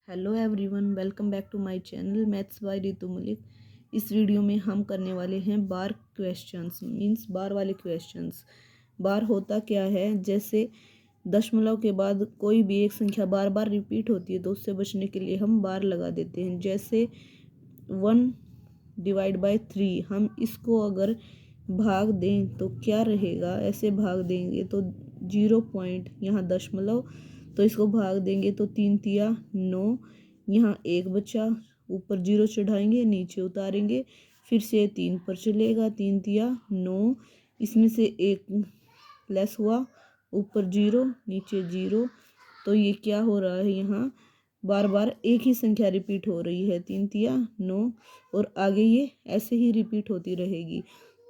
Hello everyone, welcome back to my channel maths by Ritu Malik. इस video में हम करने वाले हैं बार क्वेश्चंस, मींस बार वाले क्वेश्चंस। बार होता क्या है, जैसे दशमलव के बाद कोई भी एक संख्या बार बार रिपीट होती है तो उससे बचने के लिए हम बार लगा देते हैं। जैसे 1/3, हम इसको अगर भाग दें तो क्या रहेगा, ऐसे भाग देंगे तो 0 पॉइंट, यहाँ दशमलव, तो इसको भाग देंगे तो 3 तिया 9, यहाँ 1 बचा, ऊपर 0 चढ़ाएंगे, नीचे उतारेंगे, फिर से 3 पर चलेगा, 3 तिया 9, इसमें से 1 लेस हुआ, ऊपर 0 नीचे 0। तो ये क्या हो रहा है, यहाँ बार बार एक ही संख्या रिपीट हो रही है, 3 तिया 9, और आगे ये ऐसे ही रिपीट होती रहेगी।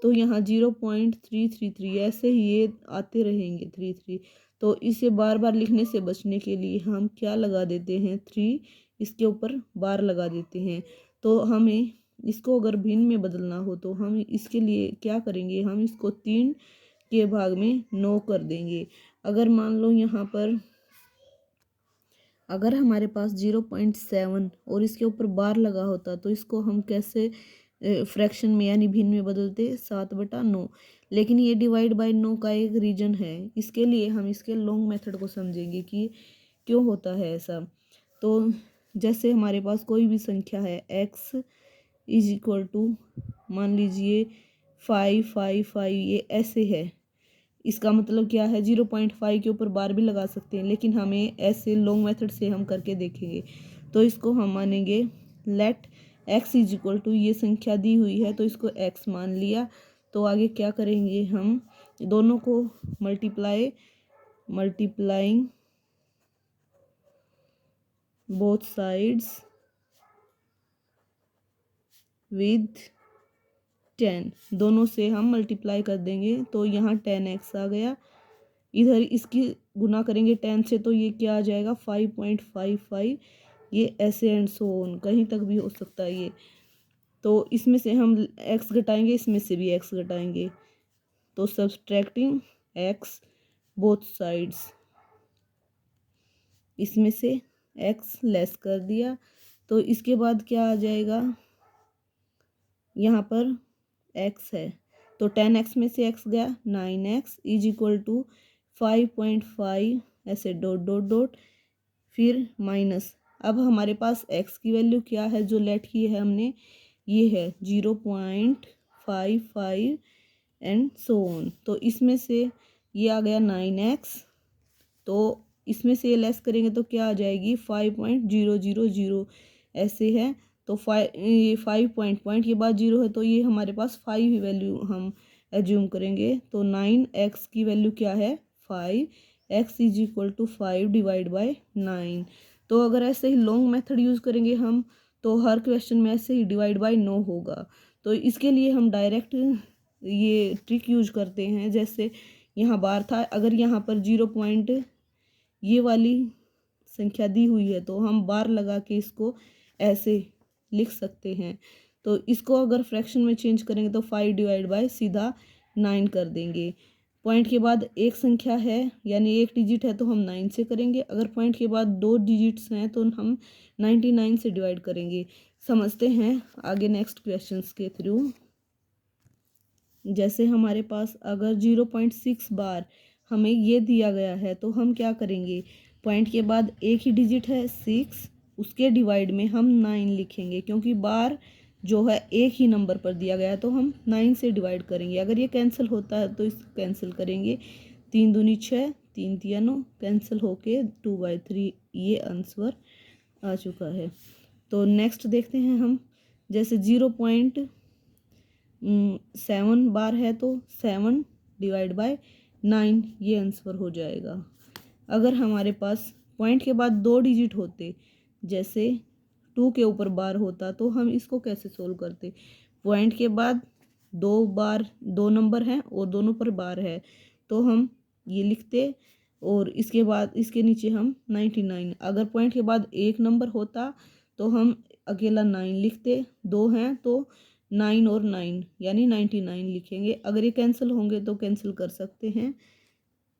तो यहाँ 0.333 ऐसे ही ये आते रहेंगे 33। तो इसे बार बार लिखने से बचने के लिए हम क्या लगा देते हैं, 3 इसके ऊपर बार लगा देते हैं। तो हमें इसको अगर भिन्न में बदलना हो तो हम इसके लिए क्या करेंगे, हम इसको 3 के भाग में 9 कर देंगे। अगर मान लो यहाँ पर अगर हमारे पास 0.7 और इसके ऊपर बार लगा होता तो इसको हम कैसे फ्रैक्शन में यानी भिन्न में बदलते, 7/9। लेकिन ये डिवाइड बाय 9 का एक रीजन है, इसके लिए हम इसके लॉन्ग मेथड को समझेंगे कि क्यों होता है ऐसा। तो जैसे हमारे पास कोई भी संख्या है x इज इक्वल टू, मान लीजिए 555, ये ऐसे है, इसका मतलब क्या है, 0.5 के ऊपर बार भी लगा सकते हैं, लेकिन हमें ऐसे लॉन्ग मेथड से हम करके देखेंगे। तो इसको हम मानेंगे let x is equal to, ये संख्या दी हुई है तो इसको x मान लिया। तो आगे क्या करेंगे, हम दोनों को मल्टीप्लाइंग बोथ साइड्स विद 10, दोनों से हम मल्टीप्लाई कर देंगे तो यहाँ 10x आ गया। इधर इसकी गुना करेंगे 10 से तो ये क्या आ जाएगा, 5.55। ये ऐसे एंड सो ऑन, कहीं तक भी हो सकता है ये। तो इसमें से हम x घटाएंगे, इसमें से भी x घटाएंगे, तो सब्सट्रैक्टिंग x बोथ साइड्स, इसमें से x लेस कर दिया। तो इसके बाद क्या आ जाएगा, यहाँ पर x है तो 10x में से x गया, 9x इज इक्वल टू 5.5, ऐसे डॉट डॉट डॉट, फिर माइनस। अब हमारे पास x की वैल्यू क्या है जो लेट की है हमने, ये है 0.55 एंड सो ऑन। तो इसमें से ये आ गया 9x, तो इसमें से ये लेस करेंगे तो क्या आ जाएगी, 5.000, ऐसे है। तो 5 के बाद 0 है तो ये हमारे पास 5 ही वैल्यू हम एज्यूम करेंगे। तो 9x की वैल्यू क्या है, 5, x is equal to 5 divide by 9। तो अगर ऐसे ही लॉन्ग मेथड यूज़ करेंगे हम तो हर क्वेश्चन में ऐसे ही डिवाइड बाय 9 होगा। तो इसके लिए हम डायरेक्ट ये ट्रिक यूज करते हैं। जैसे यहाँ बार था, अगर यहाँ पर 0 पॉइंट ये वाली संख्या दी हुई है तो हम बार लगा के इसको ऐसे लिख सकते हैं। तो इसको अगर फ्रैक्शन में चेंज करेंगे तो 5 डिवाइड बाय सीधा 9 कर देंगे। पॉइंट के बाद एक संख्या है यानी एक डिजिट है तो हम 9 से करेंगे, अगर पॉइंट के बाद 2 डिजिट्स हैं तो हम 99 से डिवाइड करेंगे। समझते हैं आगे नेक्स्ट क्वेश्चंस के थ्रू। जैसे हमारे पास अगर 0.6 बार हमें ये दिया गया है तो हम क्या करेंगे, पॉइंट के बाद एक ही डिजिट है 6, उसके डिवाइड में हम 9 लिखेंगे, क्योंकि बार जो है एक ही नंबर पर दिया गया है तो हम 9 से डिवाइड करेंगे। अगर ये कैंसिल होता है तो इसको कैंसिल करेंगे, 3 दूनी 6, 3 तिया 9, कैंसिल होके 2/3 ये आंसर आ चुका है। तो नेक्स्ट देखते हैं हम, जैसे 0.7 बार है तो 7 डिवाइड बाय 9 ये आंसर हो जाएगा। अगर हमारे पास पॉइंट के बाद 2 डिजिट होते, जैसे 2 के ऊपर बार होता, तो हम इसको कैसे सोल्व करते, पॉइंट के बाद 2 नंबर हैं और दोनों पर बार है तो हम ये लिखते, और इसके बाद इसके नीचे हम 99। अगर पॉइंट के बाद एक नंबर होता तो हम अकेला 9 लिखते, 2 हैं तो 9 और 9 यानी 99 लिखेंगे। अगर ये कैंसिल होंगे तो कैंसिल कर सकते हैं,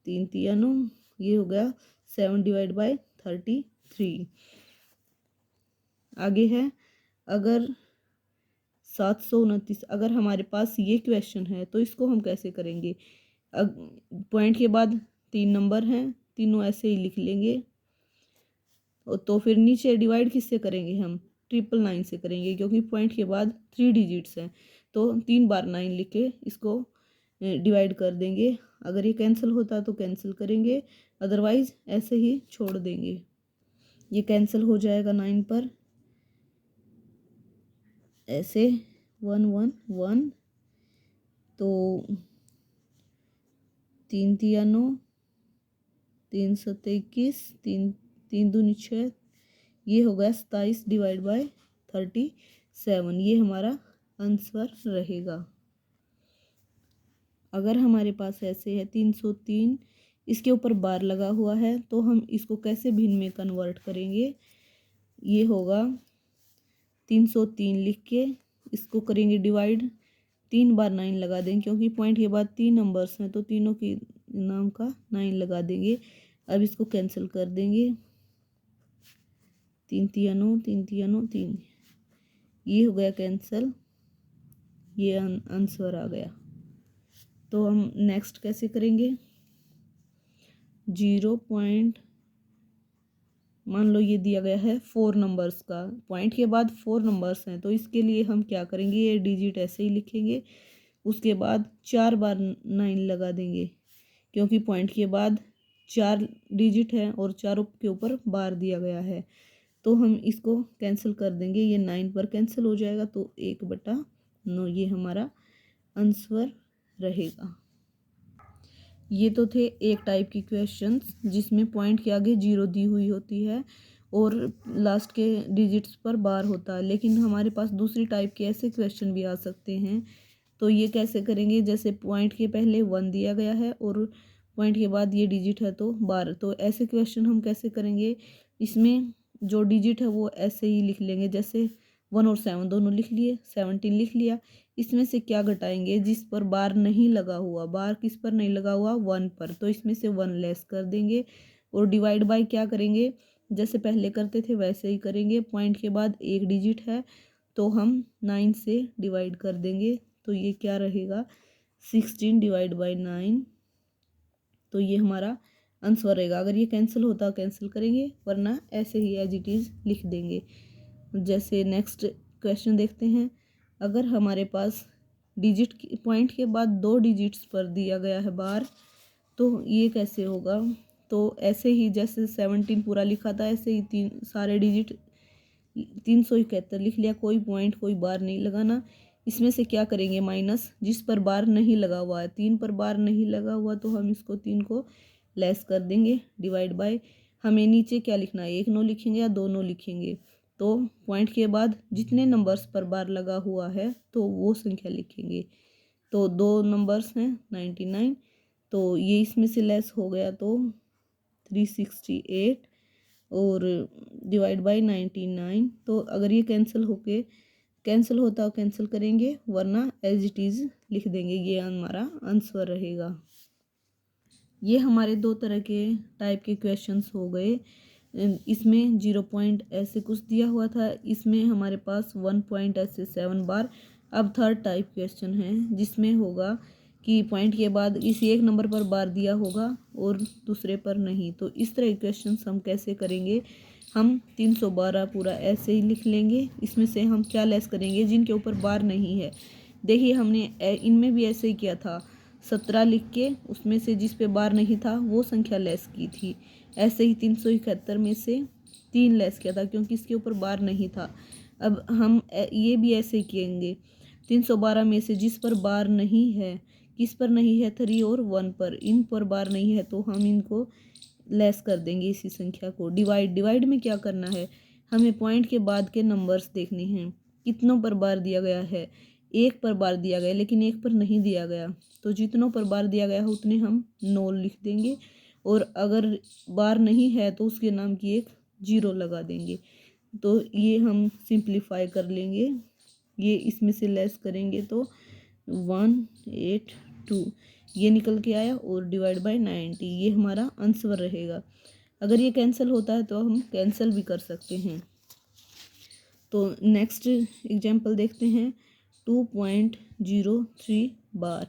3 तिया 9, ये हो गया 7 डिवाइड बाय 33। आगे है अगर 729, अगर हमारे पास ये क्वेश्चन है तो इसको हम कैसे करेंगे। पॉइंट के बाद 3 नंबर हैं, तीनों ऐसे ही लिख लेंगे। तो फिर नीचे डिवाइड किससे करेंगे हम, 999 से करेंगे, क्योंकि पॉइंट के बाद 3 डिजिट्स हैं। तो 3 बार 9 लिख के इसको डिवाइड कर देंगे। अगर ये कैंसिल होता तो कैंसिल करेंगे, अदरवाइज ऐसे ही छोड़ देंगे। ये कैंसिल हो जाएगा 9 पर, ऐसे 1 1 1, तो 3 तिया 9, 3 सत्ते 21, 3 3 दूनी 6, ये हो गया 27 डिवाइड बाय 37। ये हमारा आंसर रहेगा। अगर हमारे पास ऐसे है 303, इसके ऊपर बार लगा हुआ है, तो हम इसको कैसे भिन्न में कन्वर्ट करेंगे। ये होगा 303 लिख के इसको करेंगे डिवाइड, 3 बार 9 लगा देंगे, क्योंकि पॉइंट के बाद 3 नंबर्स हैं तो तीनों के नाम का 9 लगा देंगे। अब इसको कैंसिल कर देंगे, 3 तिया 9, 3 तिया 9 3, ये हो गया कैंसिल, ये आंसर आ गया। तो हम नेक्स्ट कैसे करेंगे, 0. मान लो ये दिया गया है 4 नंबर्स का, पॉइंट के बाद 4 नंबर्स हैं, तो इसके लिए हम क्या करेंगे, ये डिजिट ऐसे ही लिखेंगे, उसके बाद 4 बार 9 लगा देंगे, क्योंकि पॉइंट के बाद 4 डिजिट है और चारों के ऊपर बार दिया गया है। तो हम इसको कैंसिल कर देंगे, ये 9 पर कैंसिल हो जाएगा, तो 1/9 ये हमारा आंसर रहेगा। ये तो थे एक टाइप की क्वेश्चंस जिसमें पॉइंट के आगे 0 दी हुई होती है और लास्ट के डिजिट्स पर बार होता है। लेकिन हमारे पास दूसरी टाइप के ऐसे क्वेश्चन भी आ सकते हैं। तो ये कैसे करेंगे, जैसे पॉइंट के पहले 1 दिया गया है और पॉइंट के बाद ये डिजिट है तो बार, तो ऐसे क्वेश्चन हम कैसे करेंगे, इसमें जो डिजिट है वो ऐसे ही लिख लेंगे, जैसे 1 और 7 दोनों लिख लिए, 17 लिख लिया। इसमें से क्या घटाएंगे, जिस पर बार नहीं लगा हुआ, बार किस पर नहीं लगा हुआ, 1 पर, तो इसमें से 1 लेस कर देंगे और डिवाइड बाय क्या करेंगे, जैसे पहले करते थे वैसे ही करेंगे। पॉइंट के बाद एक डिजिट है तो हम 9 से डिवाइड कर देंगे, तो ये क्या रहेगा, 16 डिवाइड बाय 9, तो ये हमारा आंसर रहेगा। अगर ये कैंसिल होता कैंसिल करेंगे, वरना ऐसे ही एज इट इज़ लिख देंगे। जैसे नेक्स्ट क्वेश्चन देखते हैं, अगर हमारे पास डिजिट पॉइंट के बाद 2 डिजिट्स पर दिया गया है बार, तो ये कैसे होगा, तो ऐसे ही जैसे 17 पूरा लिखा था ऐसे ही 3 सारे डिजिट 371 लिख लिया, कोई पॉइंट कोई बार नहीं लगाना। इसमें से क्या करेंगे, माइनस, जिस पर बार नहीं लगा हुआ है, 3 पर बार नहीं लगा हुआ तो हम इसको 3 को लेस कर देंगे, डिवाइड बाय, हमें नीचे क्या लिखना है, 1 9 लिखेंगे या 2 9 लिखेंगे। तो पॉइंट के बाद जितने नंबर्स पर बार लगा हुआ है तो वो संख्या लिखेंगे। तो 2 नंबर्स हैं 99, तो ये इसमें से लेस हो गया तो 368 और डिवाइड बाय 99। तो अगर ये कैंसिल होता कैंसिल करेंगे, वरना एज इट इज़ लिख देंगे, ये हमारा आंसर रहेगा। ये हमारे 2 तरह के टाइप के क्वेश्चंस हो गए। इसमें 0 पॉइंट ऐसे कुछ दिया हुआ था, इसमें हमारे पास 1 पॉइंट ऐसे 7 बार। अब थर्ड टाइप क्वेश्चन है जिसमें होगा कि पॉइंट के बाद इसी एक नंबर पर बार दिया होगा और दूसरे पर नहीं। तो इस तरह के क्वेश्चन हम कैसे करेंगे, हम 312 पूरा ऐसे ही लिख लेंगे, इसमें से हम क्या लेस करेंगे, जिनके ऊपर बार नहीं है। देखिए हमने इनमें भी ऐसे ही किया था, 17 लिख के उसमें से जिस पे बार नहीं था वो संख्या लेस की थी। ऐसे ही 371 में से 3 लेस किया था क्योंकि इसके ऊपर बार नहीं था। अब हम ये भी ऐसे किएंगे, 312 में से जिस पर बार नहीं है, किस पर नहीं है, 3 और 1 पर, इन पर बार नहीं है तो हम इनको लेस कर देंगे इसी संख्या को। डिवाइड में क्या करना है, हमें पॉइंट के बाद के नंबर्स देखने हैं, कितनों पर बार दिया गया है, 1 पर बार दिया गया लेकिन 1 पर नहीं दिया गया, तो जितनों पर बार दिया गया है उतने हम 9 लिख देंगे और अगर बार नहीं है तो उसके नाम की एक 0 लगा देंगे। तो ये हम सिंप्लीफाई कर लेंगे, ये इसमें से लेस करेंगे तो 182 ये निकल के आया और डिवाइड बाय 90 ये हमारा आंसर रहेगा। अगर ये कैंसिल होता है तो हम कैंसिल भी कर सकते हैं। तो नेक्स्ट एग्जाम्पल देखते हैं 2.03 बार।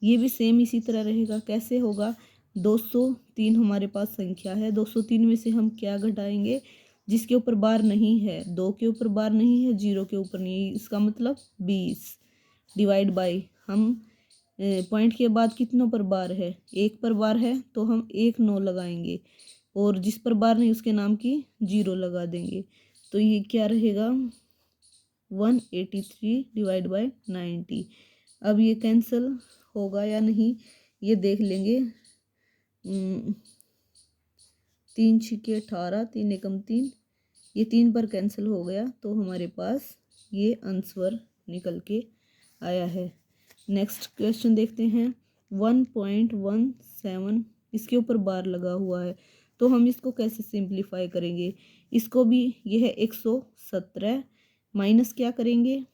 ये भी सेम इसी तरह रहेगा। कैसे होगा, 203 हमारे पास संख्या है, 203 में से हम क्या घटाएंगे, जिसके ऊपर बार नहीं है, 2 के ऊपर बार नहीं है, 0 के ऊपर नहीं है, इसका मतलब 20 डिवाइड बाई, हम पॉइंट के बाद कितनों पर बार है, 1 पर बार है तो हम 1 9 लगाएंगे, और जिस पर बार नहीं उसके नाम की 0 लगा देंगे। तो ये क्या रहेगा, 183 डिवाइड बाई 90। अब ये कैंसिल होगा या नहीं ये देख लेंगे। 3 छिके 18, 3 एकम 3, ये 3 पर कैंसिल हो गया, तो हमारे पास ये आंसर निकल के आया है। नेक्स्ट क्वेश्चन देखते हैं 1.17, इसके ऊपर बार लगा हुआ है, तो हम इसको कैसे सिंप्लीफाई करेंगे। इसको भी यह 117 माइनस क्या करेंगे,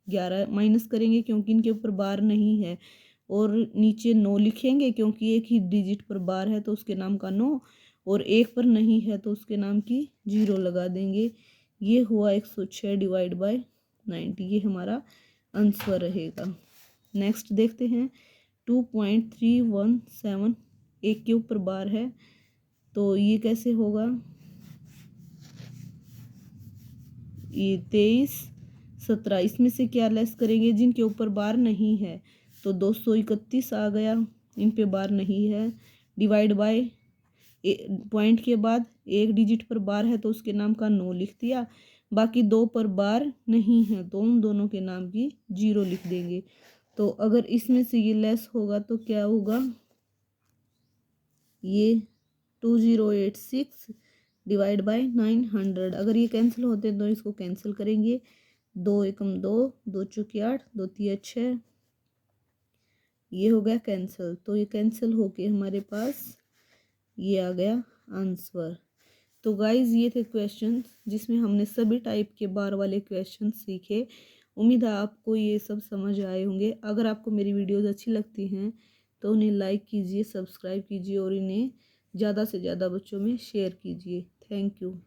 11 माइनस करेंगे क्योंकि इनके ऊपर बार नहीं है, और नीचे 9 लिखेंगे क्योंकि एक ही डिजिट पर बार है तो उसके नाम का 9, और 1 पर नहीं है तो उसके नाम की 0 लगा देंगे। ये हुआ 106 डिवाइड बाय 90, ये हमारा आंसर रहेगा। नेक्स्ट देखते हैं 2.317, एक के ऊपर बार है, तो ये कैसे होगा, ये 23 17, इसमें से क्या लेस करेंगे, जिनके ऊपर बार नहीं है, तो 231 आ गया, इन पे बार नहीं है, डिवाइड बाय पॉइंट के बाद एक डिजिट पर बार है तो उसके नाम का 9 लिख दिया, बाकी 2 पर बार नहीं है तो उन दोनों के नाम की 0 लिख देंगे। तो अगर इसमें से ये लेस होगा तो क्या होगा, ये 2086 डिवाइड बाय 900, अगर ये कैंसिल होते हैं तो इसको कैंसिल करेंगे, 2 एकम 2, 2 चौके 8, 2 तिया 6, ये हो गया कैंसिल, तो ये कैंसिल होके हमारे पास ये आ गया आंसर। तो गाइज ये थे क्वेश्चन जिसमें हमने सभी टाइप के बार वाले क्वेश्चन सीखे। उम्मीद है आपको ये सब समझ आए होंगे। अगर आपको मेरी वीडियोस अच्छी लगती हैं तो उन्हें लाइक कीजिए, सब्सक्राइब कीजिए और इन्हें ज़्यादा से ज़्यादा बच्चों में शेयर कीजिए। Thank you.